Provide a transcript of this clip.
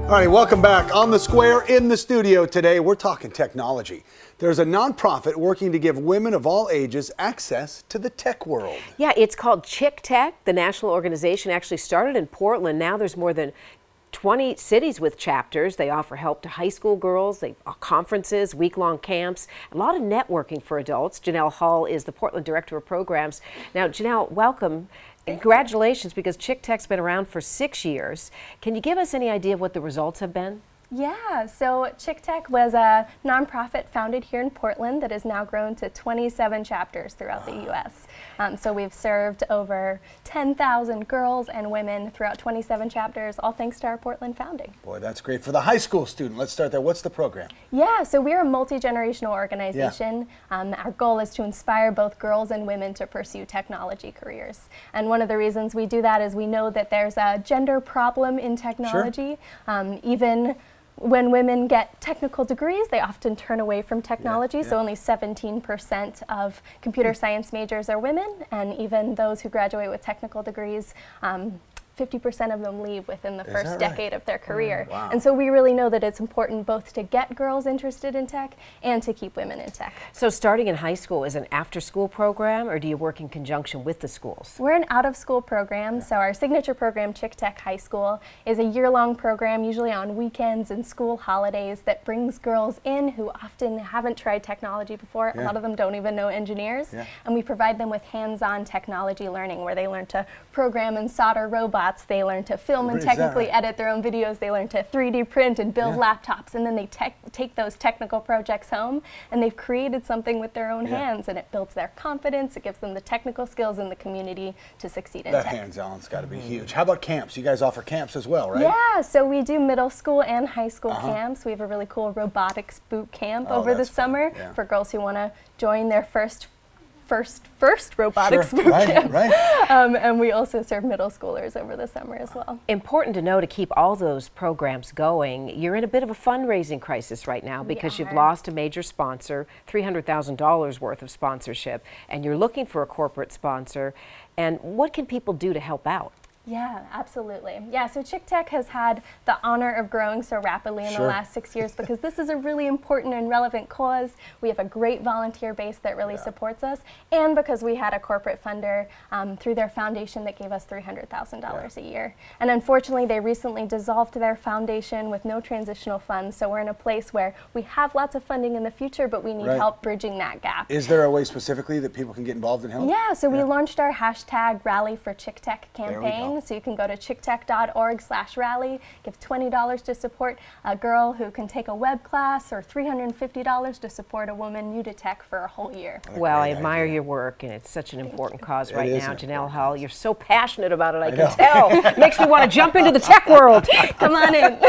All right, welcome back. On the Square in the studio today, we're talking technology. There's a nonprofit working to give women of all ages access to the tech world. Yeah, it's called ChickTech. The national organization actually started in Portland. Now there's more than 20 cities with chapters. They offer help to high school girls, conferences, week-long camps, a lot of networking for adults. Janel Hull is the Portland Director of Programs. Now, Janel, welcome. Congratulations, because ChickTech's been around for 6 years. Can you give us any idea of what the results have been? Yeah, so ChickTech was a nonprofit founded here in Portland that has now grown to 27 chapters throughout the U.S. So we've served over 10,000 girls and women throughout 27 chapters, all thanks to our Portland founding. Boy, that's great. For the high school student, let's start there. What's the program? Yeah, so we're a multi-generational organization. Our goal is to inspire both girls and women to pursue technology careers. And one of the reasons we do that is we know that there's a gender problem in technology. Sure. Even when women get technical degrees, they often turn away from technology, so only 17% of computer science majors are women, and even those who graduate with technical degrees, 50% of them leave within the first decade of their career. Wow. And so we really know that it's important both to get girls interested in tech and to keep women in tech. So starting in high school is an after-school program, or do you work in conjunction with the schools? We're an out-of-school program, so our signature program, ChickTech High School, is a year-long program, usually on weekends and school holidays, that brings girls in who often haven't tried technology before. A lot of them don't even know engineers, and we provide them with hands-on technology learning, where they learn to program and solder robots. They learn to film and technically edit their own videos. They learn to 3D print and build laptops, and then they take those technical projects home, and they've created something with their own hands, and it builds their confidence. It gives them the technical skills in the community to succeed in tech. That hands-on's got to be huge. How about camps? You guys offer camps as well, right? Yeah, so we do middle school and high school camps. We have a really cool robotics boot camp over the summer for girls who want to join their first robotics boot camp. And we also serve middle schoolers over the summer as well. Important to know, to keep all those programs going, you're in a bit of a fundraising crisis right now because you've lost a major sponsor, $300,000 worth of sponsorship, and you're looking for a corporate sponsor. And what can people do to help out? Yeah, absolutely. Yeah, so ChickTech has had the honor of growing so rapidly in the last 6 years because this is a really important and relevant cause. We have a great volunteer base that really supports us, and because we had a corporate funder through their foundation that gave us $300,000 a year. And unfortunately, they recently dissolved their foundation with no transitional funds, so we're in a place where we have lots of funding in the future, but we need help bridging that gap. Is there a way specifically that people can get involved and help? Yeah, so we launched our hashtag Rally for ChickTech campaign. So you can go to chicktech.org/rally, give $20 to support a girl who can take a web class, or $350 to support a woman new to tech for a whole year. Well, I admire your work, and it's such an important cause right now. Janel Hull, you're so passionate about it, I can tell. Makes me want to jump into the tech world. Come on in.